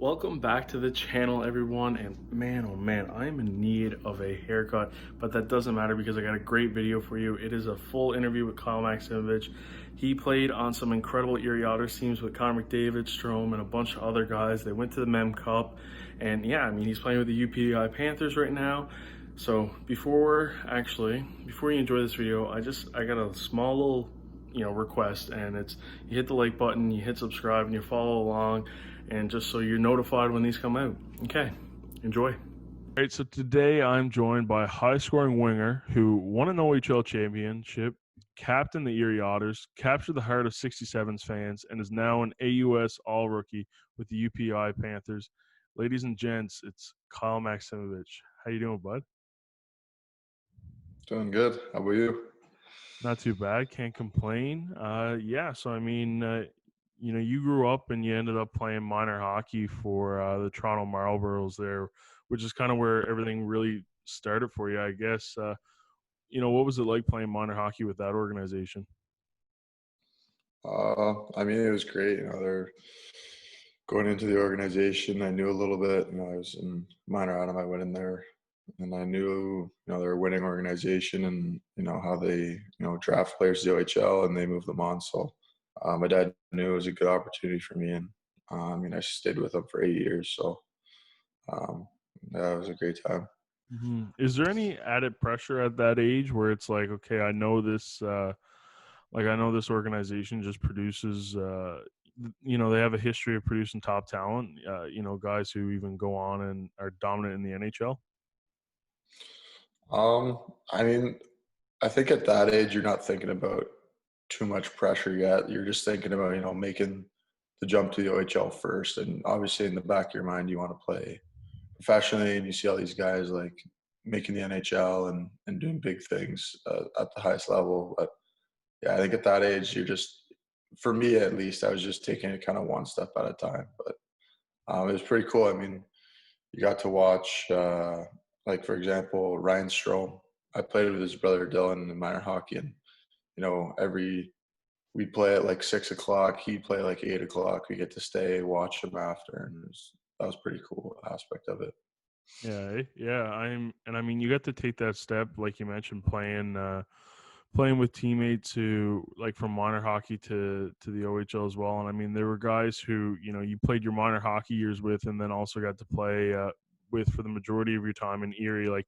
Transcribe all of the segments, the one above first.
Welcome back to the channel, everyone. And man, oh man, I am in need of a haircut, but that doesn't matter because I got a great video for you. It is a full interview with Kyle Maksimovich. He played on some incredible Erie Otters teams with Connor McDavid, Strome, and a bunch of other guys. They went to the Mem Cup, and yeah, I mean, he's playing with the UPEI Panthers right now. So before you enjoy this video, I got a small little request, and it's you hit the like button, you hit subscribe, and you follow along, and just so you're notified when these come out. Okay, enjoy. All right, so today I'm joined by a high-scoring winger who won an OHL championship, captained the Erie Otters, captured the heart of 67's fans, and is now an AUS All-Rookie with the UPEI Panthers. Ladies and gents, it's Kyle Maksimovich. How you doing, bud? Doing good. How about you? Not too bad. Can't complain. So I mean, you grew up and you ended up playing minor hockey for the Toronto Marlboros there, which is kind of where everything really started for you, I guess. What was it like playing minor hockey with that organization? It was great. They're going into the organization. I knew a little bit. I was in minor autumn. I went in there, and I knew, they're a winning organization, and how they, draft players to the OHL and they move them on. So, my dad knew it was a good opportunity for me, and I stayed with them for 8 years. So, um, yeah, it was a great time. Is there any added pressure at that age where it's like, okay, I know this, I know this organization just produces, they have a history of producing top talent, guys who even go on and are dominant in the NHL? Um, I mean, I think at that age, you're not thinking about too much pressure yet. You're just thinking about, making the jump to the OHL first. And obviously, in the back of your mind, you want to play professionally. And you see all these guys like making the NHL and doing big things at the highest level. But yeah, I think at that age, for me at least, I was just taking it kind of one step at a time. But it was pretty cool. I mean, you got to watch, like, for example, Ryan Strome. I played with his brother Dylan in minor hockey, and we'd play at like 6 o'clock. He'd play like 8 o'clock. We get to stay, watch him after, and that was pretty cool aspect of it. Yeah. I mean, you got to take that step, like you mentioned, playing with teammates who like from minor hockey to the OHL as well. And I mean, there were guys who you played your minor hockey years with, and then also got to play with for the majority of your time in Erie, like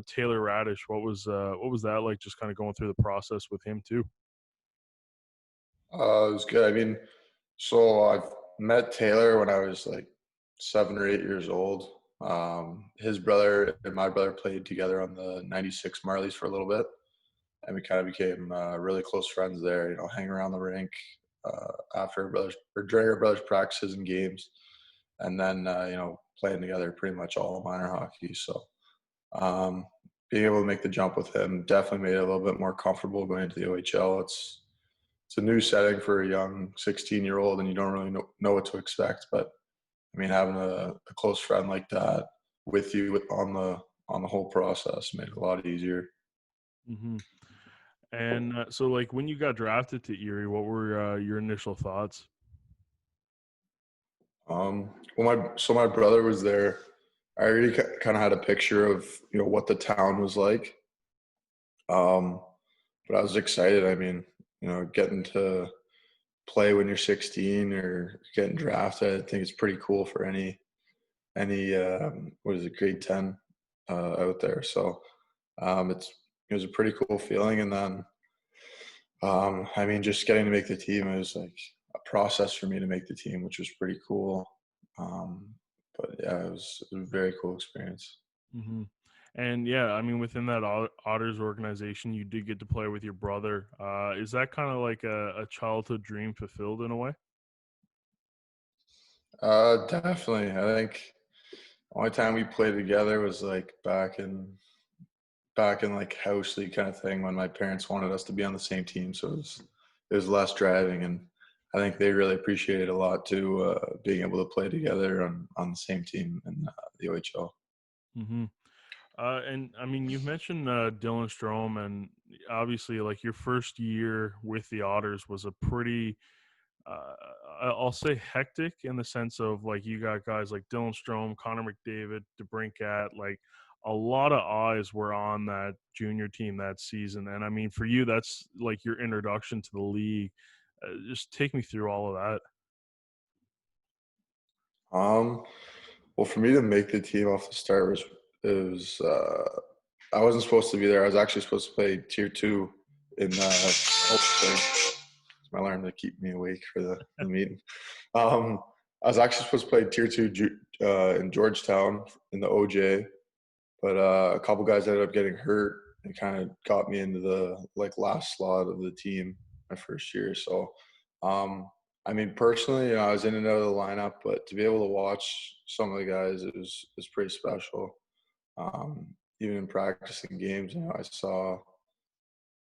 Taylor Radish. What was that like? Just kind of going through the process with him too. It was good. So I've met Taylor when I was like 7 or 8 years old. His brother and my brother played together on the '96 Marlies for a little bit, and we kind of became really close friends there. Hang around the rink after our brothers or during our brothers' practices and games, and then playing together pretty much all of minor hockey. So um, being able to make the jump with him definitely made it a little bit more comfortable going into the OHL. It's a new setting for a young 16-year-old, and you don't really know what to expect. But having a close friend like that with you on the whole process made it a lot easier. hmm And so, like, when you got drafted to Erie, what were your initial thoughts? My brother was there. I already kind of had a picture of what the town was like, um, but I was excited. Getting to play when you're 16 or getting drafted, I think it's pretty cool for any what is it, grade 10 out there. So it was a pretty cool feeling. And then just getting to make the team, it was like a process for me to make the team, which was pretty cool. Um, but yeah, it was a very cool experience. hmm And yeah, I mean, within that Otters organization, you did get to play with your brother. Is that kind of like a childhood dream fulfilled in a way? Definitely. I think the only time we played together was like back in like house league kind of thing when my parents wanted us to be on the same team. So it was less driving, and I think they really appreciated a lot too, being able to play together on the same team in the OHL. hmm and I mean, you've mentioned Dylan Strome, and obviously, like your first year with the Otters was a pretty I'll say hectic in the sense of like you got guys like Dylan Strome, Connor McDavid, DeBrincat, like a lot of eyes were on that junior team that season. And I mean, for you, that's like your introduction to the league. Just take me through all of that. Um, well, for me to make the team off the start was it was I wasn't supposed to be there. I was actually supposed to play tier two in it's my alarm to keep me awake for the meeting. I was actually supposed to play tier two in Georgetown in the OJ, but a couple guys ended up getting hurt and kind of got me into the like last slot of the team my first year. So, I mean, personally, I was in and out of the lineup, but to be able to watch some of the guys, it was pretty special. Even in practicing games, I saw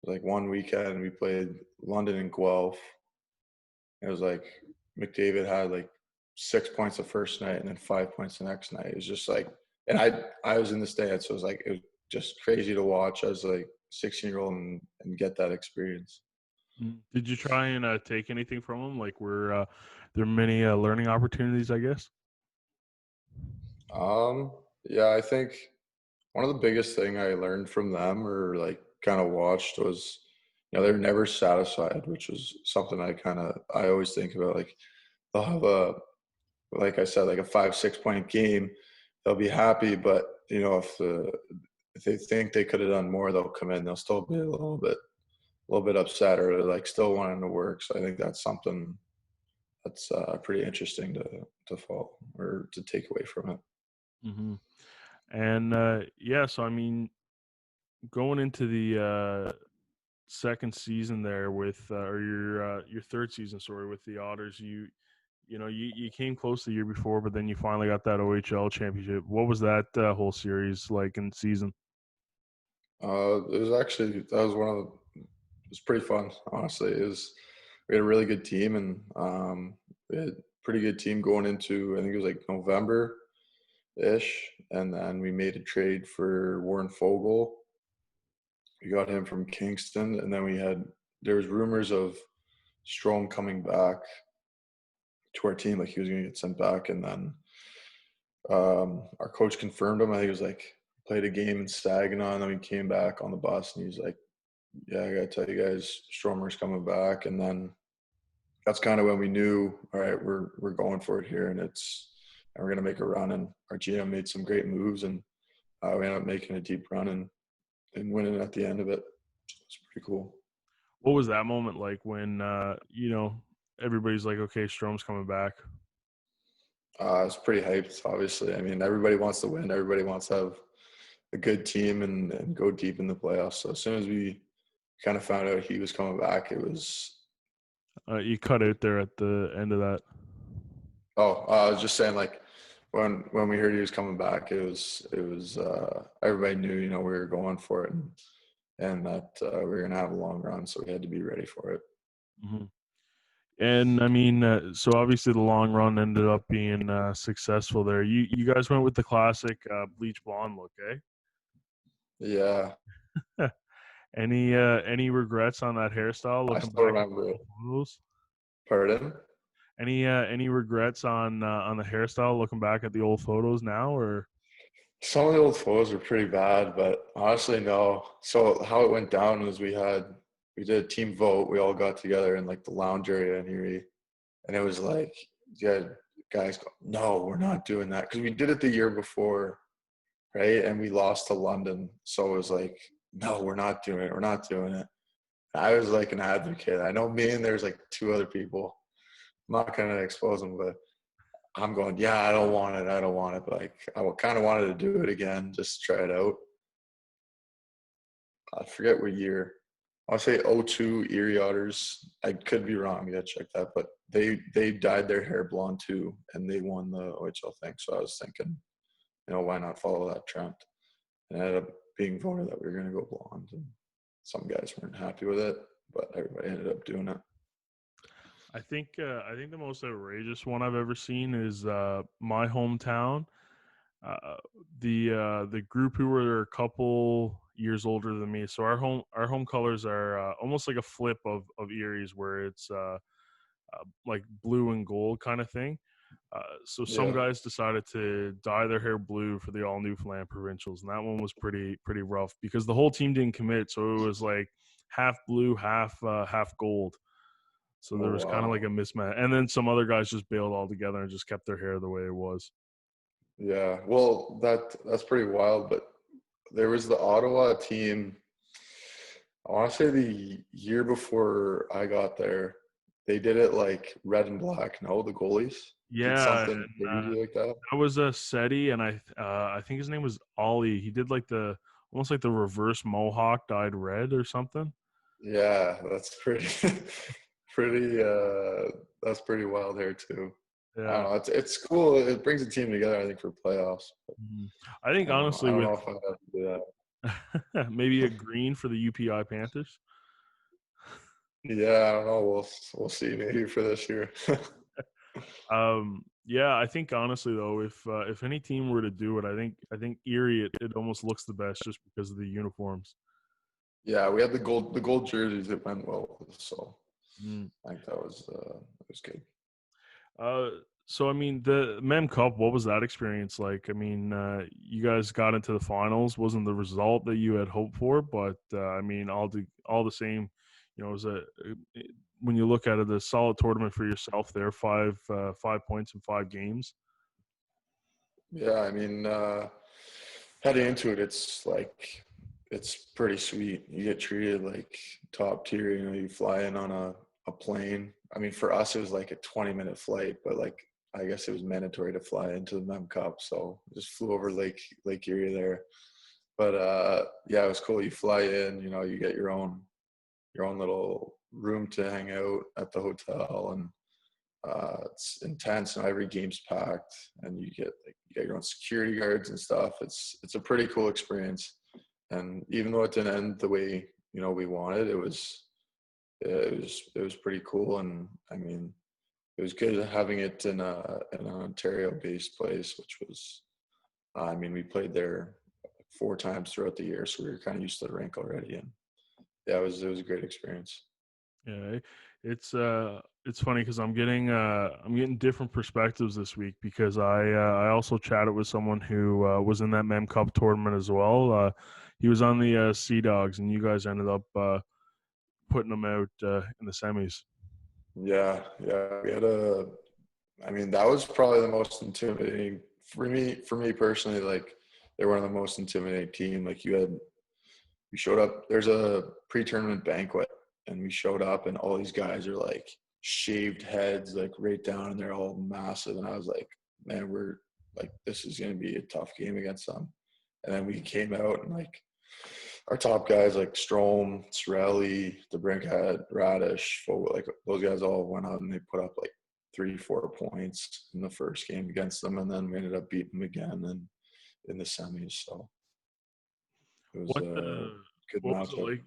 like one weekend we played London and Guelph. It was like McDavid had like 6 points the first night and then 5 points the next night. It was just like, and I was in the stands, so it was just crazy to watch as like 16-year-old and get that experience. Did you try and take anything from them? Like, were there many learning opportunities? I guess. Um, yeah, I think one of the biggest thing I learned from them or like kind of watched was, they're never satisfied, which is something I always think about. Like they'll have like I said, like a 5, 6 point game, they'll be happy. But if they think they could have done more, they'll come in. They'll still be a little bit upset or like still wanting to work. So I think that's something that's pretty interesting to follow or to take away from it. hmm And yeah, so I mean, going into the second season there with or your third season, sorry, with the Otters, you came close the year before, but then you finally got that OHL championship. What was that whole series like in season? It was actually that was one of the. It was pretty fun, honestly. We had a really good team, and we had a pretty good team going into I think it was like November ish, and then we made a trade for Warren Fogle. We got him from Kingston, and then there was rumors of Strom coming back to our team, like he was going to get sent back, and then our coach confirmed him. I think it was like played a game in Saginaw, and then he came back on the bus, and he's like, "Yeah, I got to tell you guys, Stromer's coming back." And then that's kind of when we knew, all right, we're going for it here, and we're gonna make a run. And our GM made some great moves, and we ended up making a deep run and winning at the end of it. It's pretty cool. What was that moment like when everybody's like, okay, Strom's coming back? It's pretty hyped, obviously. I mean, everybody wants to win. Everybody wants to have a good team and go deep in the playoffs. So as soon as we kind of found out he was coming back, it was. You cut out there at the end of that. Oh, I was just saying, like when we heard he was coming back, it was everybody knew, we were going for it and that we were gonna have a long run, so we had to be ready for it. hmm And I mean, so obviously the long run ended up being successful there. You guys went with the classic bleach blonde look, Yeah, eh? Any regrets on that hairstyle I looking still back at remember the it. old photos? Pardon? Any regrets on the hairstyle looking back at the old photos now, or? Some of the old photos were pretty bad, but honestly, no. So how it went down was we did a team vote. We all got together in like the lounge area in Erie, and it was like, yeah, guys go, no, we're not doing that because we did it the year before, right? And we lost to London, so it was like, no, we're not doing it. We're not doing it. I was like an advocate. I know me and there's like two other people. I'm not gonna expose them, but I'm going, yeah, I don't want it. I don't want it. But like, I kind of wanted to do it again, just try it out. I forget what year. I'll say '02 Erie Otters. I could be wrong. You gotta check that. But they dyed their hair blonde too, and they won the OHL thing. So I was thinking, why not follow that trend? And it ended up being voted that we were gonna go blonde, and some guys weren't happy with it, but everybody ended up doing it. I think the most outrageous one I've ever seen is my hometown. Uh, the group who were a couple years older than me. So our home colors are almost like a flip of Erie's, where it's like blue and gold kind of thing. So some Yeah. guys decided to dye their hair blue for the all Newfoundland provincials, and that one was pretty rough because the whole team didn't commit, so it was like half blue, half gold. So Oh there was kind of like wow. a mismatch, and then some other guys just bailed altogether and just kept their hair the way it was. Yeah. Well, that's pretty wild. But there was the Ottawa team. I want to say the year before I got there, they did it like red and black. No, the goalies did Yeah, something and crazy like that. that was a SETI, and I think his name was Ollie. He did like the almost like the reverse mohawk dyed red or something. Yeah, that's pretty, pretty. That's pretty wild here too. I don't Yeah. know. It's cool. It brings the team together. I think for playoffs. But Mhm. I think I don't know. I honestly don't with know if I have to do that. maybe a green for the UPEI Panthers. Yeah, I don't know. We'll see maybe for this year. Yeah, I think honestly though, if any team were to do it, I think Erie it almost looks the best just because of the uniforms. Yeah, we had the gold jerseys that went well with us, so Mm. I think that was good. Uh, so I mean the Mem Cup, what was that experience like? I mean, you guys got into the finals, wasn't the result that you had hoped for, but I mean, all the same, you know, it was when you look at it, a solid tournament for yourself there. 5 points in 5 games. Yeah, I mean, heading into it, it's pretty sweet. You get treated like top tier. You know, you fly in on a plane. I mean, for us, it was like a 20-minute flight, but like I guess it was mandatory to fly into the Mem Cup, so just flew over Lake Erie there. But yeah, it was cool. You fly in, you know, you get your own little room to hang out at the hotel, and it's intense. And every game's packed, and you get your own security guards and stuff. It's a pretty cool experience. And even though it didn't end the way we wanted, it was pretty cool. And I mean, it was good having it in an Ontario-based place, which was I mean, we played there 4 times throughout the year, so we were kind of used to the rink already. And yeah, it was a great experience. Yeah, it's funny because I'm getting different perspectives this week because I also chatted with someone who was in that Mem Cup tournament as well. He was on the Sea Dogs, and you guys ended up putting him out in the semis. Yeah, yeah, I mean, that was probably the most intimidating for me personally. Like, they were one of the most intimidating team. Like, we showed up. There's a pre-tournament banquet, and we showed up, and all these guys are like shaved heads, like right down, and they're all massive. And I was like, man, we're like, this is gonna be a tough game against them. And then we came out, and like our top guys like Strom, Sorelli, DeBrincat, Radish, like those guys all went out and they put up like 3-4 points in the first game against them, and then we ended up beating them again and in the semis. So it was What a good what was it matchup. like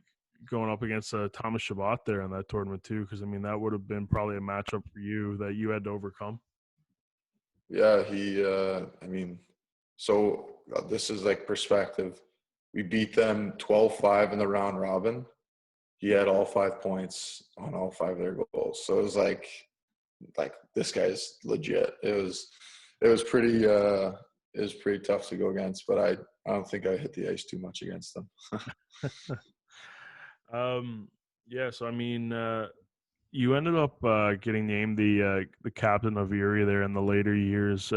going up against Thomas Shabbat there in that tournament too? Because I mean that would have been probably a matchup for you that you had to overcome. Yeah, I mean, so this is like perspective. We beat them 12-5 in the round robin. He had all 5 points on all 5 of their goals. So it was like this guy's legit. It was pretty tough to go against, but I don't think I hit the ice too much against them. Um, yeah, so I mean, you ended up getting named the captain of Erie there in the later years.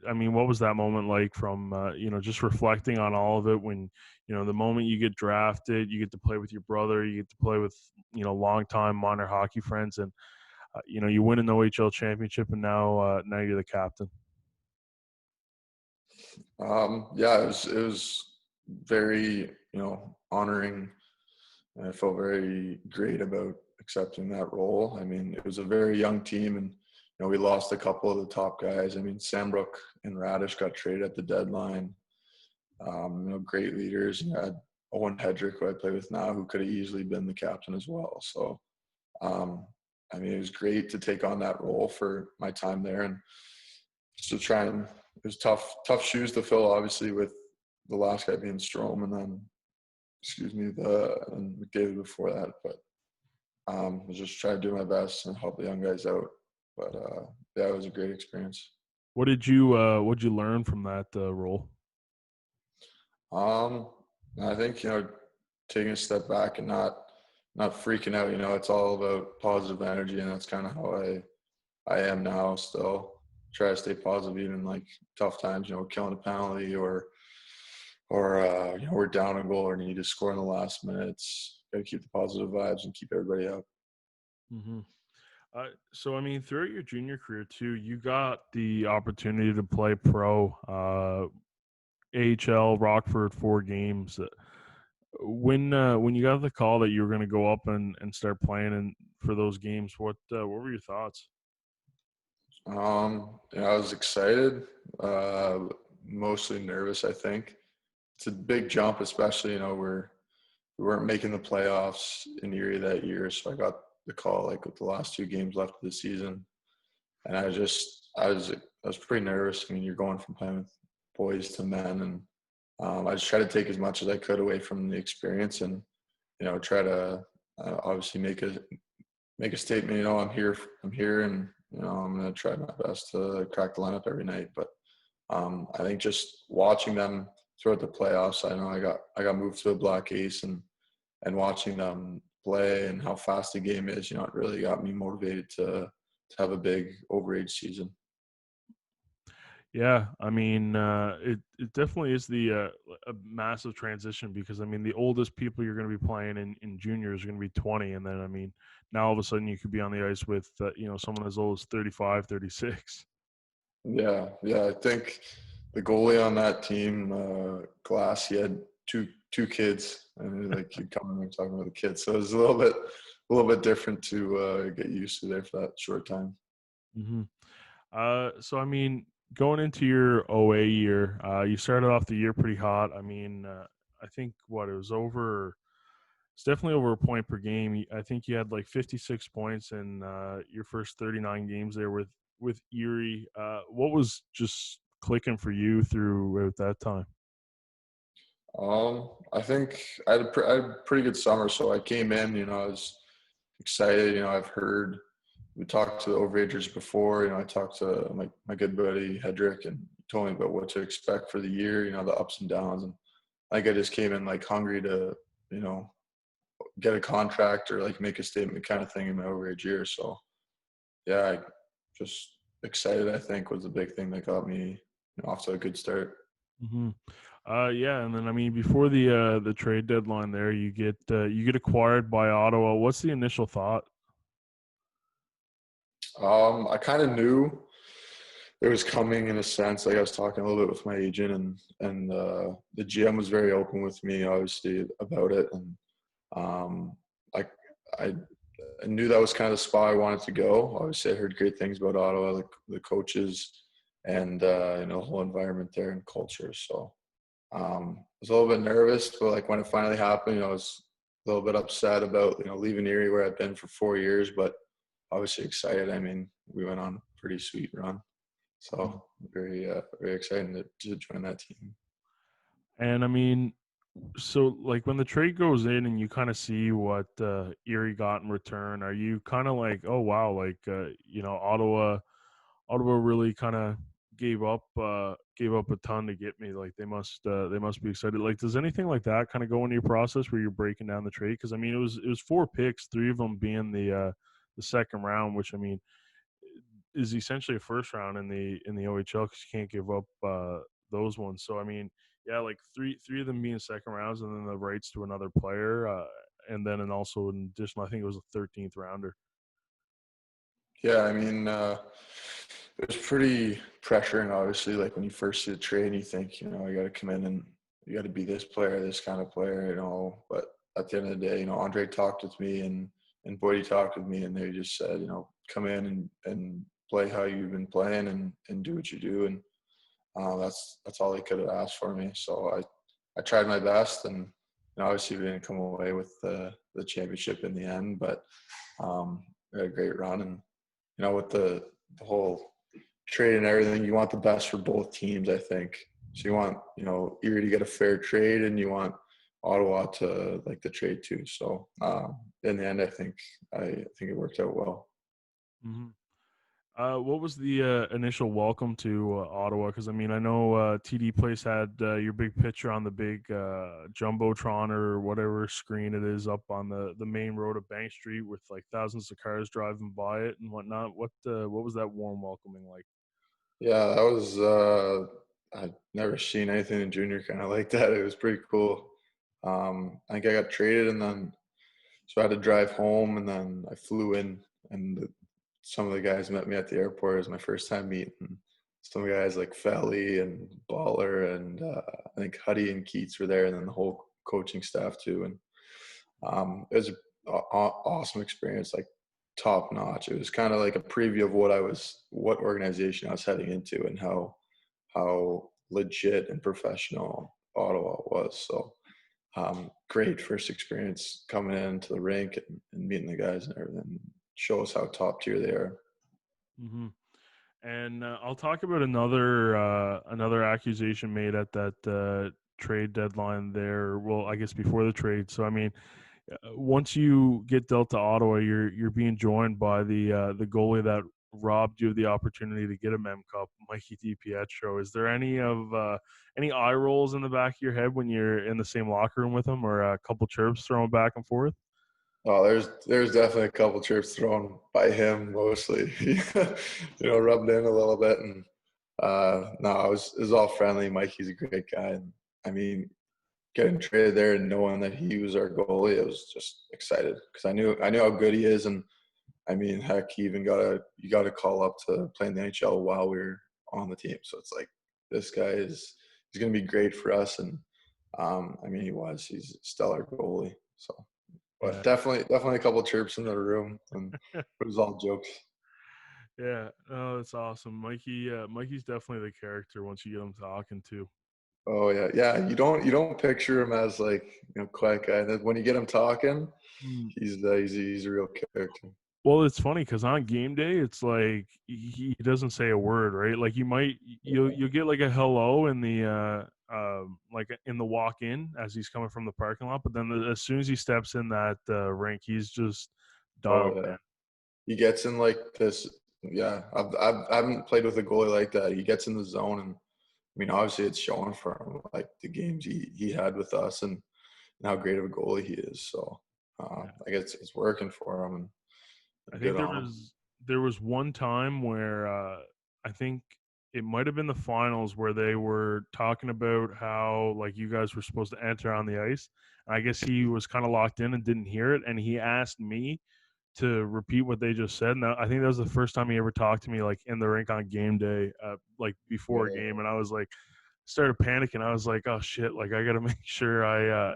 I mean, what was that moment like from just reflecting on all of it when the moment you get drafted, you get to play with your brother, you get to play with longtime minor hockey friends, and you win an OHL championship, and now you're the captain. Yeah, it was very honoring, and I felt very great about accepting that role. I mean, it was a very young team, and we lost a couple of the top guys. I mean, Sambrook and Radish got traded at the deadline. Great leaders. You had Owen Hedrick, who I play with now, who could have easily been the captain as well. So, um, I mean, it was great to take on that role for my time there, and just to try and it was tough shoes to fill, obviously, with the last guy being Strom, and then, excuse me, and McDavid before that. But I just try to do my best and help the young guys out. But yeah, it was a great experience. What'd you learn from that role? Um, I think taking a step back and not freaking out. It's all about positive energy, and that's kind of how I am now. Still try to stay positive even in like tough times. Killing a penalty or we're down a goal or need to score in the last minutes. Got to keep the positive vibes and keep everybody up. Hmm. So, I mean, throughout your junior career too, you got the opportunity to play pro, AHL, Rockford, 4 games. When you got the call that you were going to go up and start playing and for those games, what were your thoughts? I was excited, mostly nervous. I think it's a big jump, especially we weren't making the playoffs in Erie that year, so I got the call like with the last 2 games left of the season, and I was pretty nervous. I mean, you're going from playing with boys to men, and I just tried to take as much as I could away from the experience, and try to obviously make a statement. I'm here, and I'm gonna try my best to crack the lineup every night. But I think just watching them throughout the playoffs, I know I got moved to a black ace, and watching them play and how fast the game is, it really got me motivated to have a big overage season. Yeah, I mean, it definitely is a massive transition because I mean the oldest people you're going to be playing in juniors are going to be 20, and then I mean now all of a sudden you could be on the ice with someone as old as 35, 36. Yeah. I think the goalie on that team, Glass, he had two kids, and like he'd come in and talking about the kids, so it was a little bit different to get used to there for that short time. Hmm. So I mean, going into your OA year, you started off the year pretty hot. I mean, I think what it was over. It's definitely over a point per game. I think you had like 56 points in your first 39 games there with Erie. What was just clicking for you through at that time? I think I had a pretty good summer, so I came in. I was excited. I've heard we talked to the overagers before. I talked to my good buddy Hedrick, and he told me about what to expect for the year. The ups and downs, and I think I just came in like hungry to you know get a contract or like make a statement kind of thing in my overage year. So yeah, I just excited. I think was the big thing that got me off to a good start. Hmm. Yeah, and then I mean before the trade deadline, there you get acquired by Ottawa. What's the initial thought? I kind of knew it was coming in a sense. Like I was talking a little bit with my agent, and the GM was very open with me, obviously, about it. And like I, I knew that was kind of the spot I wanted to go. Obviously, I heard great things about Ottawa, like the coaches, and the whole environment there and culture. So I was a little bit nervous, but like when it finally happened, I was a little bit upset about leaving Erie where I'd been for 4 years, but obviously excited. I mean, we went on a pretty sweet run. So very excited to join that team. And I mean, so like when the trade goes in and you kind of see what Erie got in return, are you kind of like, oh wow, like Ottawa really kind of gave up a ton to get me. Like they must be excited. Like does anything like that kind of go into your process where you're breaking down the trade? Because I mean it was 4 picks, 3 of them being the second round, which I mean is essentially a first round in the OHL because you can't give up those ones. So I mean, yeah, like three of them being second rounds, and then the rights to another player, and also in addition, I think it was a 13th rounder. Yeah, I mean, it was pretty pressuring, obviously. Like when you first see the trade, you think, you got to come in and you got to be this player, this kind of player. But at the end of the day, Andre talked with me and Boydie talked with me, and they just said, come in and play how you've been playing and do what you do. And that's all they could have asked for me. So I tried my best, and obviously we didn't come away with the championship in the end, but we had a great run. And with the whole trade and everything, you want the best for both teams, I think. So you want Erie to get a fair trade, and you want Ottawa to like the trade too. So in the end, I think it worked out well. Hmm. What was the initial welcome to Ottawa? Because I mean, I know TD Place had your big picture on the big jumbotron or whatever screen it is up on the main road of Bank Street with like thousands of cars driving by it and whatnot. What was that warm welcoming like? Yeah, that was I've never seen anything in junior kind of like that. It was pretty cool. I think I got traded and then so I had to drive home and then I flew in and some of the guys met me at the airport. It was my first time meeting some guys like Felly and Baller and I think Huddy and Keats were there and then the whole coaching staff too. And it was an awesome experience, like top notch. It was kind of like a preview of what organization I was heading into, and how legit and professional Ottawa was. So great first experience coming into the rink and meeting the guys and everything. Shows how top tier they are. Hmm. And I'll talk about another accusation made at that trade deadline there. Well, I guess before the trade. So I mean, once you get dealt to Ottawa, you're being joined by the goalie that robbed you of the opportunity to get a Mem Cup, Mikey DiPietro. Is there any eye rolls in the back of your head when you're in the same locker room with him, or a couple chirps thrown back and forth? Oh, there's definitely a couple trips thrown by him mostly, rubbed in a little bit, and no, it was all friendly. Mikey's a great guy, and I mean, getting traded there and knowing that he was our goalie, I was just excited because I knew how good he is, and I mean, heck, he even got a call up to play in the NHL while we were on the team, so it's like this guy he's gonna be great for us, and I mean, he's a stellar goalie, so. But Yeah. definitely a couple chirps in the room, and it was all jokes. Yeah, oh, that's awesome. Mikey's definitely the character once you get him talking too. Oh yeah, yeah. You don't picture him as like quiet guy. And then when you get him talking, Mm. he's a real character. Well, it's funny because on game day, it's like he doesn't say a word, right? Like you'll get like a hello in the like in the walk in as he's coming from the parking lot, but then as soon as he steps in that rink, he's just Oh dialed yeah, he gets in like this. Yeah, I haven't played with a goalie like that. He gets in the zone, and I mean, obviously, it's showing for him like the games he had with us and how great of a goalie he is. So, in. I guess it's working for him, I and think good on him. there was one time where I think it might have been the finals where they were talking about how like you guys were supposed to enter on the ice. And I guess he was kind of locked in and didn't hear it, and he asked me to repeat what they just said. And I think that was the first time he ever talked to me like in the rink on game day, like before a Yeah, game, and I was like started panicking. I was like, oh shit, like I got to make sure I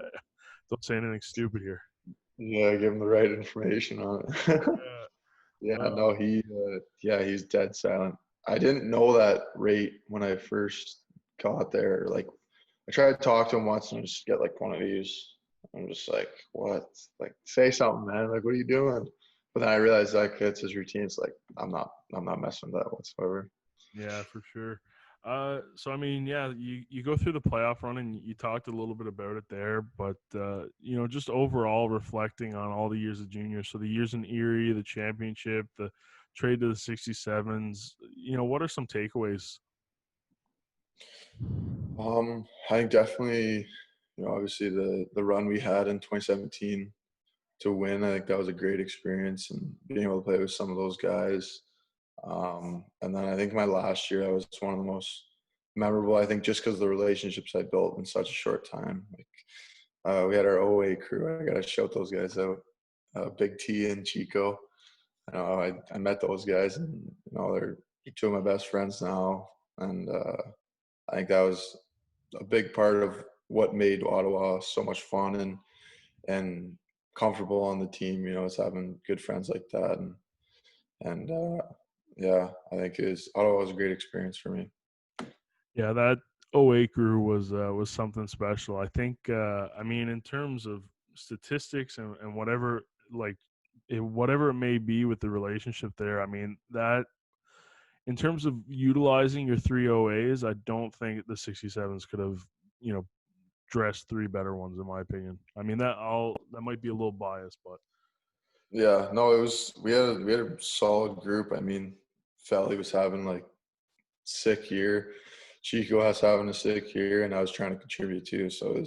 don't say anything stupid here. yeah. Give him the right information on it. Yeah. Yeah, No. no, yeah, he's dead silent. I didn't know that rate when I first got there. Like, I tried to talk to him once and just get like one of these. I'm just like, what? Like, say something, man. Like, what are you doing? But then I realized that it's his routine. It's like, I'm not messing with that whatsoever. Yeah, for sure. So I mean, yeah, you go through the playoff run and you talked a little bit about it there, but just overall reflecting on all the years of junior, so the years in Erie, the championship, the trade to the 67s, what are some takeaways? I think definitely, obviously the run we had in 2017 to win. I think that was a great experience and being able to play with some of those guys. And then I think my last year, that was one of the most memorable. I think just because of the relationships I built in such a short time. Like we had our OA crew. I got to shout those guys out. Big T and Chico. I met those guys, and they're two of my best friends now. And I think that was a big part of what made Ottawa so much fun and comfortable on the team. Is having good friends like that, and yeah, I think Ottawa was a great experience for me. Yeah, that '08 crew was something special. I think I mean in terms of statistics and whatever like whatever it may be with the relationship there, I mean that in terms of utilizing your three OAs, I don't think the 67s could have, you know, dressed three better ones in my opinion. I mean that might be a little biased, but Yeah, no, we had a solid group. I mean, Felly was having like sick year. Chico was having a sick year, and I was trying to contribute too. So it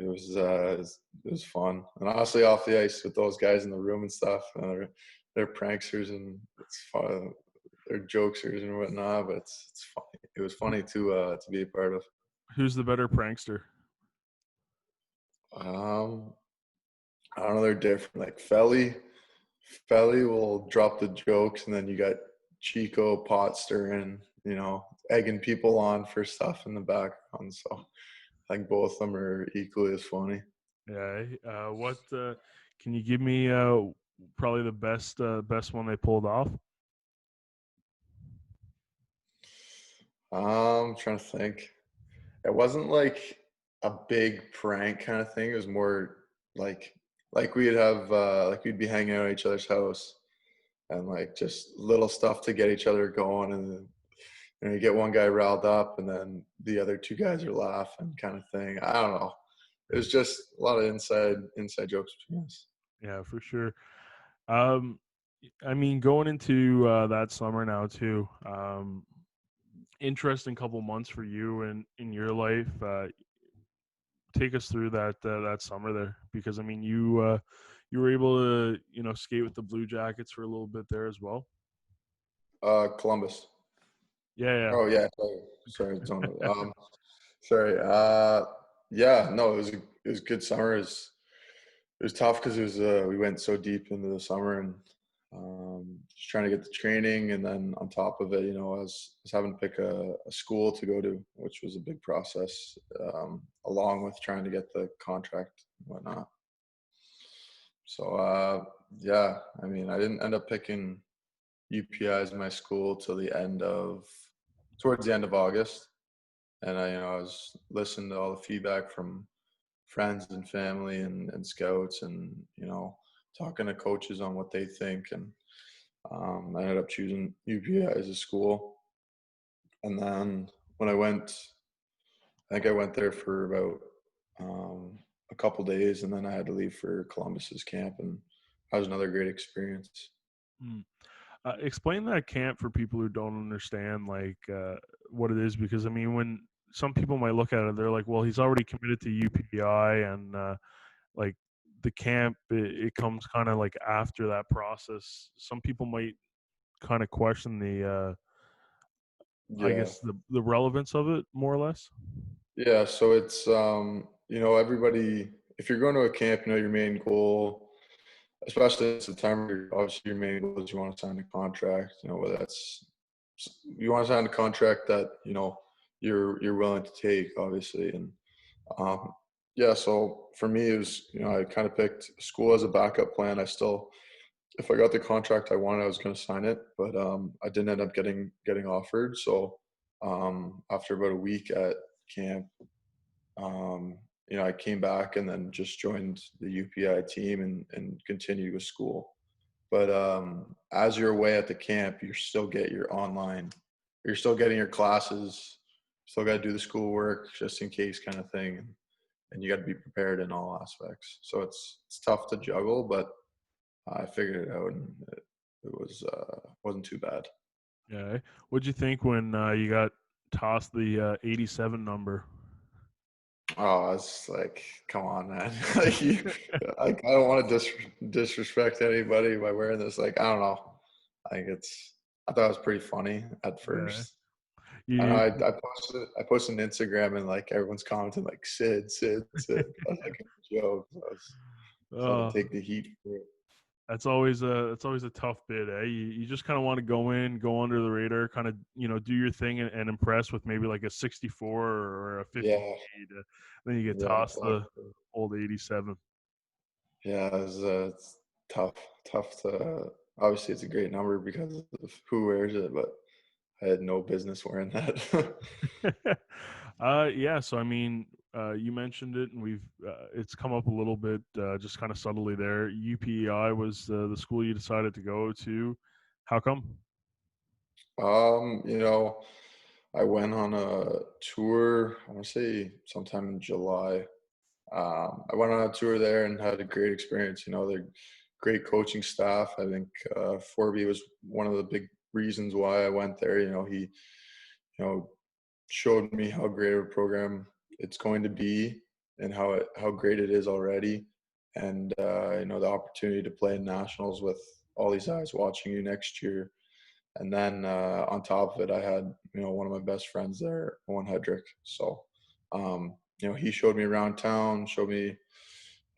was fun. And honestly, off the ice with those guys in the room and stuff, they're pranksters and it's fun. They're jokesters and whatnot. But it's funny. It was funny to be a part of. Who's the better prankster? Um, I don't know. They're different. Like Felly will drop the jokes, and then you got Chico pot stirring, egging people on for stuff in the background. So I think both of them are equally as funny. Yeah. What can you give me? Probably the best one they pulled off. I'm trying to think. It wasn't like a big prank kind of thing. It was more like we'd be hanging out at each other's house and like just little stuff to get each other going, and then you get one guy riled up and then the other two guys are laughing kind of thing. I don't know. It was just a lot of inside jokes between us. Yeah, for sure. Um, I mean, going into that summer now too. Interesting couple months for you and in your life. Take us through that summer there, because I mean, you were able to skate with the Blue Jackets for a little bit there as well. Columbus. Yeah, Oh yeah, sorry, Zona. Sorry. Yeah, no, it was a good summer. It was tough because we went so deep into the summer and just trying to get the training, and then on top of it, I was having to pick a school to go to, which was a big process, along with trying to get the contract and whatnot. So yeah, I mean, I didn't end up picking UPI as my school till towards the end of August, and I was listening to all the feedback from friends and family and scouts, and talking to coaches on what they think, and I ended up choosing UPI as a school. And then when I think I went there for about a couple days, and then I had to leave for Columbus's camp, and that was another great experience. yeah. Explain that camp for people who don't understand like what it is, because I mean, when some people might look at it, they're like, well, he's already committed to UPI, and like the camp, it comes kind of like after that process. Some people might kind of question I Yeah, guess the relevance of it, more or less. yeah. So it's everybody. If you're going to a camp, your main goal, especially in September, obviously your main goal is you want to sign a contract. Whether that's you want to sign a contract that you're willing to take, obviously. And yeah, so for me, it was I kind of picked school as a backup plan. If I got the contract I wanted, I was going to sign it, but I didn't end up getting offered. So after about a week at camp, I came back and then just joined the UPI team and continued with school. But as you're away at the camp, you still get your online, you're still getting your classes, still got to do the schoolwork just in case kind of thing. And you got to be prepared in all aspects. So it's tough to juggle, but I figured it out, and it wasn't too bad. Yeah. What'd you think when you got tossed the 87 number? Oh, it's like, come on, man. Like, I don't want to disrespect anybody by wearing this. Like, I don't know. I thought it was pretty funny at Yeah. first. I know You I posted on Instagram, and like everyone's commenting like Sid. That's like a joke. So I had to uh, take the heat for it. that's always a tough bit, eh? You just kind of want to go in, go under the radar, kind of do your thing, and impress with maybe like a 64 or a Yeah, 58. Then you get yeah, tossed the exactly. old 87. Yeah, it's tough, tough to. Obviously, it's a great number because of who wears it, but I had no business wearing that. Yeah. So I mean, you mentioned it, and it's come up a little bit, just kind of subtly there. UPEI was the school you decided to go to. How come? um, you know, I went on a tour. I want to say sometime in July. I went on a tour there and had a great experience. great coaching staff. I think Forby was one of the big reasons why I went there. He showed me how great of a program it's going to be and how great it is already, and the opportunity to play in nationals with all these eyes watching you next year. And then on top of it, I had one of my best friends there, Owen Hedrick. So he showed me around town, showed me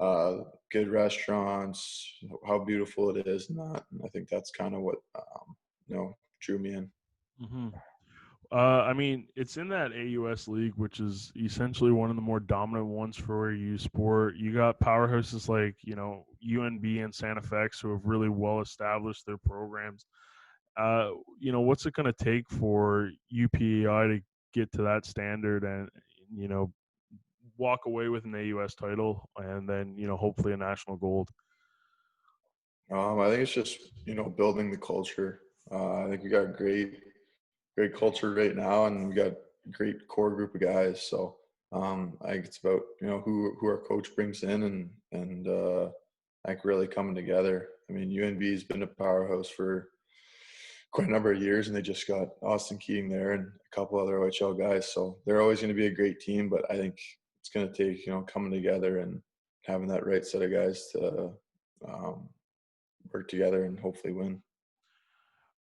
uh, good restaurants, how beautiful it is, and that. And I think that's kind of what drew me in. Hmm. I mean, it's in that AUS league, which is essentially one of the more dominant ones for U sport. You got powerhouses like UNB and Santa Fe who have really well established their programs. What's it going to take for UPEI to get to that standard and you know walk away with an AUS title and then hopefully a national gold? I think it's just building the culture. I think we got a great culture right now, and we got a great core group of guys. So I think it's about who our coach brings in, and I think really coming together. I mean, UNB has been a powerhouse for quite a number of years, and they just got Austin Keating there and a couple other OHL guys. So they're always going to be a great team, but I think it's going to take coming together and having that right set of guys to um, work together and hopefully win.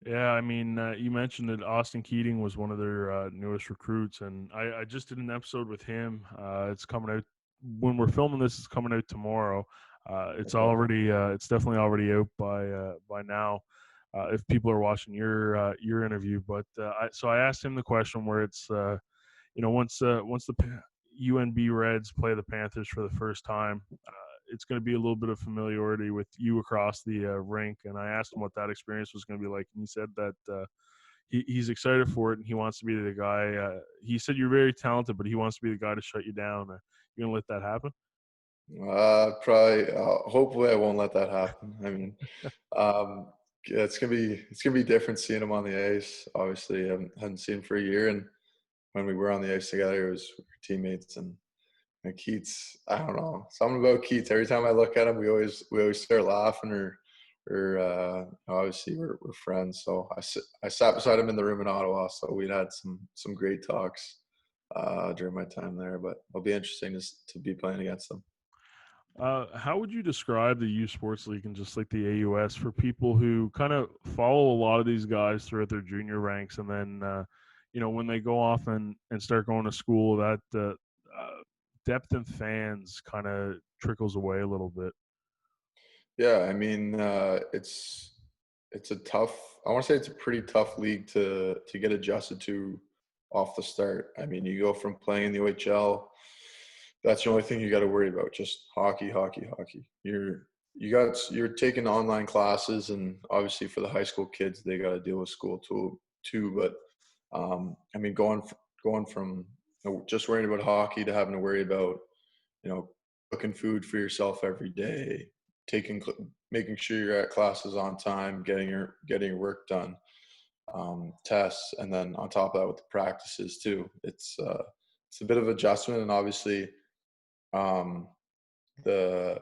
Yeah, I mean, you mentioned that Austin Keating was one of their newest recruits, and I just did an episode with him. It's coming out when we're filming this. It's coming out tomorrow. Okay. It's definitely already out by now. If people are watching your interview, but I asked him the question where it's once the UNB Reds play the Panthers for the first time, it's going to be a little bit of familiarity with you across the rink. And I asked him what that experience was going to be like, and he said that he's excited for it and he wants to be the guy. He said you're very talented, but he wants to be the guy to shut you down. You gonna let that happen? Probably. Hopefully, I won't let that happen. I mean, um, yeah, it's gonna be different seeing him on the ice. Obviously, I haven't seen him for a year, and when we were on the ice together, it was we were teammates. And Keats, I don't know, something about Keats. Every time I look at him, we always start laughing, or obviously we're friends. So I sat beside him in the room in Ottawa, so we'd had some great talks during my time there. But it'll be interesting to be playing against them. How would you describe the U Sports League and just like the AUS for people who kind of follow a lot of these guys throughout their junior ranks, and then when they go off and start going to school, that depth in fans kind of trickles away a little bit. Yeah, I mean, it's a tough. I want to say it's a pretty tough league to get adjusted to off the start. I mean, you go from playing in the OHL. That's the only thing you got to worry about. Just hockey, hockey, hockey. You're taking online classes, and obviously for the high school kids, they got to deal with school too. But I mean, going from just worrying about hockey to having to worry about you know, cooking food for yourself every day, taking, making sure you're at classes on time, getting your work done, tests, and then on top of that with the practices too. It's a bit of adjustment, and obviously, um, the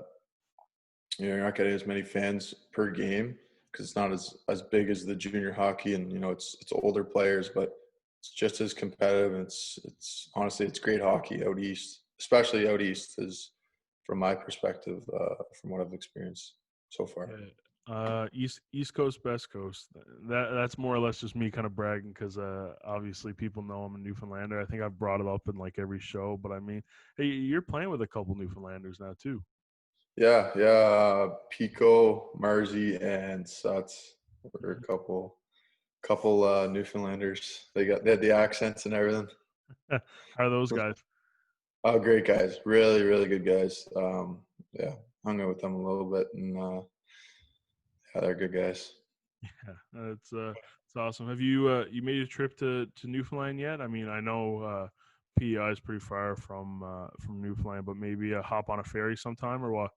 you're not getting as many fans per game because it's not as big as the junior hockey, and it's older players, but it's just as competitive. And it's honestly it's great hockey out east, especially out east, is from my perspective, from what I've experienced so far. Yeah. East Coast, West Coast. That's more or less just me kind of bragging because obviously people know I'm a Newfoundlander. I think I've brought it up in like every show, but I mean, hey, you're playing with a couple Newfoundlanders now too. Yeah. Pico, Marzi, and Suts were a couple Newfoundlanders. They had the accents and everything. How are those guys? Oh, great guys. Really, really good guys. Yeah, hung out with them a little bit, and yeah, they're good guys. Yeah, it's awesome. Have you made a trip to Newfoundland yet? I mean, I know PEI is pretty far from Newfoundland, but maybe hop on a ferry sometime or what?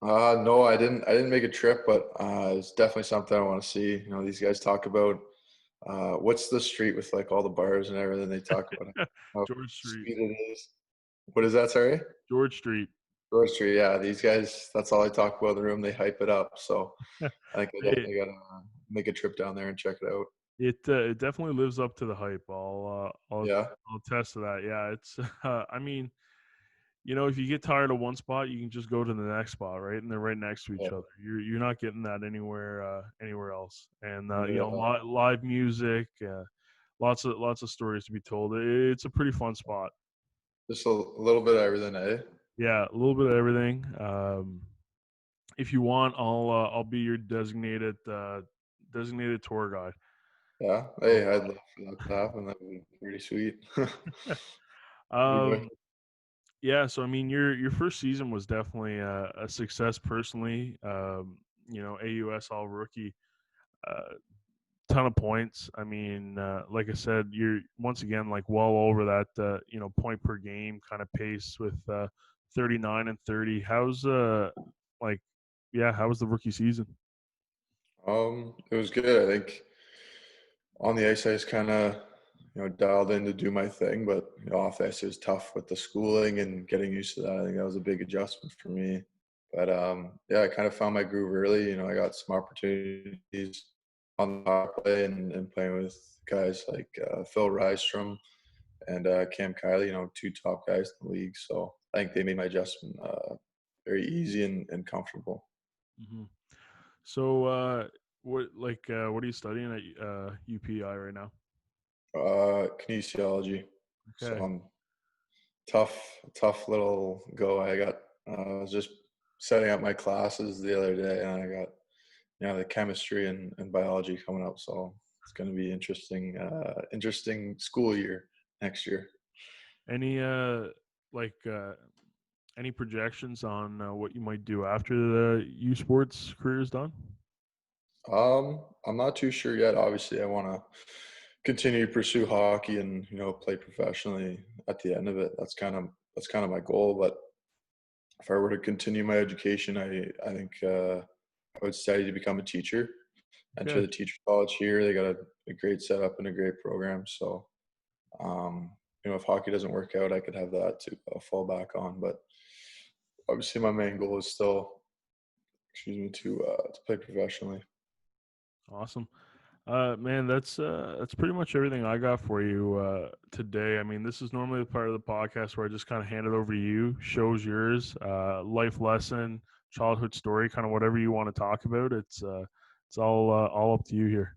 No, I didn't make a trip, but it's definitely something I want to see. These guys talk about what's the street with like all the bars and everything. They talk about how George Street. sweet it is. What is that? Sorry. George Street. George Street, yeah, these guys, that's all I talk about in the room. They hype it up. So I think I It definitely gotta make a trip down there and check it out. it definitely lives up to the hype. Yeah, I'll attest to that. Yeah, it's I mean, if you get tired of one spot, you can just go to the next spot, right? And they're right next to yeah, each other. You're not getting that anywhere else. And yeah. live music, lots of stories to be told. It's a pretty fun spot. Just a little bit of everything, eh? Yeah, a little bit of everything. If you want, I'll be your designated tour guide. Yeah. Hey, So, I'd love for that to happen. That'd be pretty sweet. Be um, wicked. yeah. So I mean, your first season was definitely a success personally. AUS all rookie. Uh, Ton of points. I mean, like I said, you're once again like well over that point per game kind of pace with 39 and 30. How's like how was the rookie season? It was good. I think on the ice, I just kind of, dialed in to do my thing, but off the ice, it was tough with the schooling and getting used to that. I think that was a big adjustment for me. But yeah, I kind of found my groove early. I got some opportunities on the power play and playing with guys like Phil Rystrom and Cam Kiley, two top guys in the league. So I think they made my adjustment very easy and comfortable. Hmm. So what are you studying at UPEI right now? Kinesiology. So Okay. I'm tough little go. I was just setting up my classes the other day, and I got the chemistry and biology coming up. So it's going to be interesting school year next year. Any like any projections on what you might do after the U Sports career is done? I'm not too sure yet. Obviously, I want to continue to pursue hockey and play professionally at the end of it. That's kind of my goal. But if I were to continue my education, I think I would study to become a teacher. Enter Okay. the teacher college here. They got a great setup and a great program. So, if hockey doesn't work out, I could have that to fall back on. But obviously, my main goal is still, excuse me, to play professionally. Awesome. Man, that's pretty much everything I got for you today. I mean, this is normally the part of the podcast where I just kind of hand it over to you, shows yours, life lesson, childhood story, kind of whatever you want to talk about. It's all up to you here.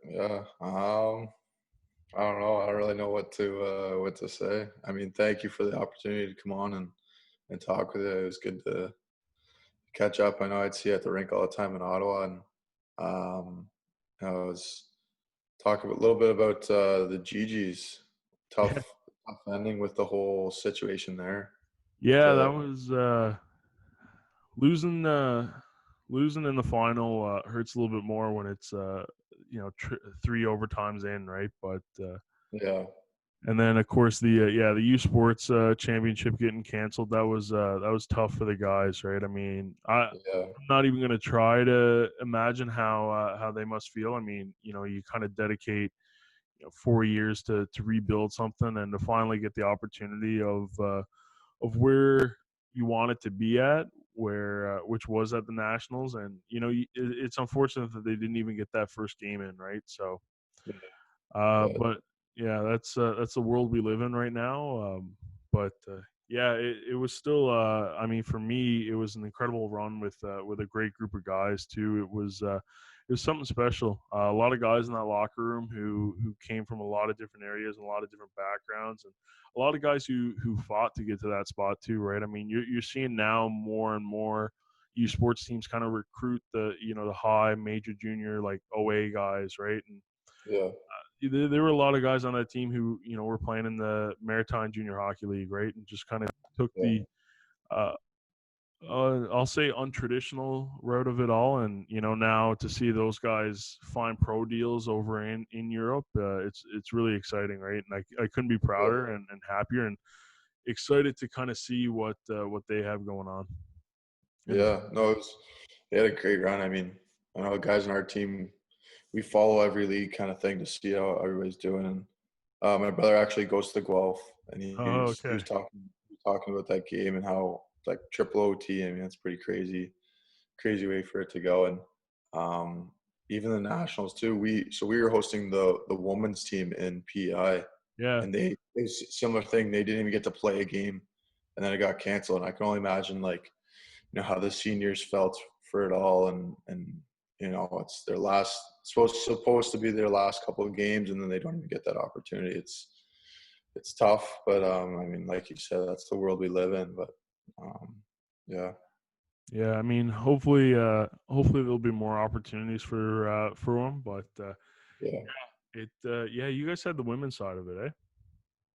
Yeah. I don't know. I don't really know what to say. I mean, thank you for the opportunity to come on and talk with you. It was good to catch up. I know I'd see you at the rink all the time in Ottawa, and um, I was talking a little bit about the GGs. Yeah, Tough ending with the whole situation there. yeah, that The was losing. Losing in the final hurts a little bit more when it's three overtimes in, right? But yeah, and then of course the U Sports championship getting canceled, that was tough for the guys, right? I mean, yeah, I'm not even going to try to imagine how they must feel. I mean, you kind of dedicate 4 years to rebuild something and to finally get the opportunity of where you want it to be at, where which was at the Nationals, and it's unfortunate that they didn't even get that first game in, right? So yeah, but yeah, that's the world we live in right now. But yeah, it was still. I mean, for me, it was an incredible run with a great group of guys too. It was something special. A lot of guys in that locker room who came from a lot of different areas and a lot of different backgrounds, and a lot of guys who fought to get to that spot too. Right? I mean, you're seeing now more and more U Sports teams kind of recruit the high, major, junior, like OA guys, right? And yeah, there were a lot of guys on that team who were playing in the Maritime Junior Hockey League, right, and just kind of took yeah, the uh, I'll say untraditional route of it all, and now to see those guys find pro deals over in Europe, it's really exciting, right? And I couldn't be yeah. prouder and happier and excited to kind of see what they have going on. And Yeah. No, they had a great run. I mean, I know the guys on our team, we follow every league kind of thing to see how everybody's doing. And my brother actually goes to Guelph, and he oh, was he okay, was talking about that game and how like triple OT. I mean, that's pretty crazy way for it to go. And um, even the nationals too. We were hosting the women's team in PEI, Yeah. and it was a similar thing. They didn't even get to play a game, and then it got canceled. And I can only imagine like how the seniors felt for it all, and it's their last supposed to be their last couple of games, and then they don't even get that opportunity. It's tough, but I mean, like you said, that's the world we live in. But um, yeah, Yeah, I mean, hopefully there'll be more opportunities for them. But yeah, yeah, you guys had the women's side of it, eh?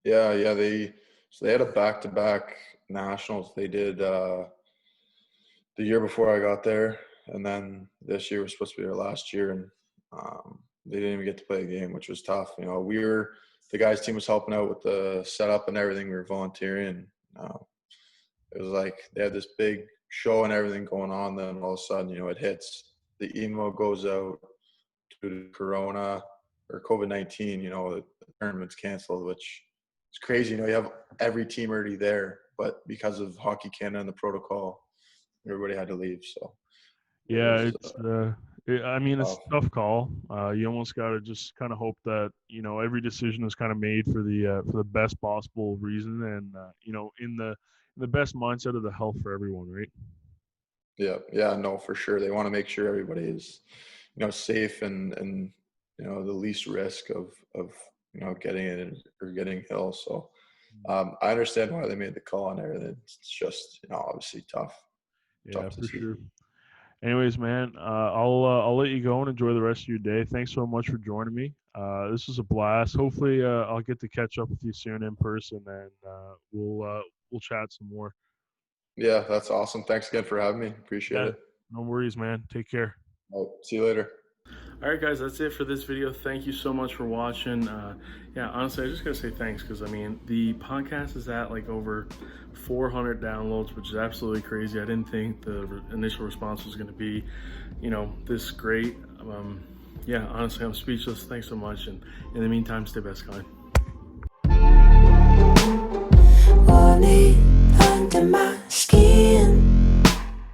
yeah. They had a back-to-back nationals. They did the year before I got there, and then this year was supposed to be their last year, and they didn't even get to play a game, which was tough. The guys' team was helping out with the setup and everything. We were volunteering. Uh, it was like they had this big show and everything going on. Then all of a sudden, it hits. The email goes out due to Corona or COVID-19. The tournament's canceled, which is crazy. You have every team already there, but because of Hockey Canada and the protocol, everybody had to leave. So it Yeah, was I mean, it's tough. a tough call. You almost got to just kind of hope that every decision is kind of made for the best possible reason, and in the best mindset of the health for everyone, right? Yeah, no, for sure. They want to make sure everybody is, safe and the least risk of getting it or getting ill. So I understand why they made the call and everything. It's just obviously Yeah, tough to for see. sure. Anyways, man, I'll let you go and enjoy the rest of your day. Thanks so much for joining me. This was a blast. Hopefully, I'll get to catch up with you soon in person, and we'll chat some more. Yeah, that's awesome. Thanks again for having me. Appreciate Yeah, it. no worries, man. Take care. See you later. All right, guys, that's it for this video. Thank you so much for watching. Yeah, honestly, I just gotta say thanks because I mean the podcast is at like over 400 downloads, which is absolutely crazy. I didn't think the initial response was gonna be, this great. Yeah, honestly, I'm speechless. Thanks so much, and in the meantime, stay best kind.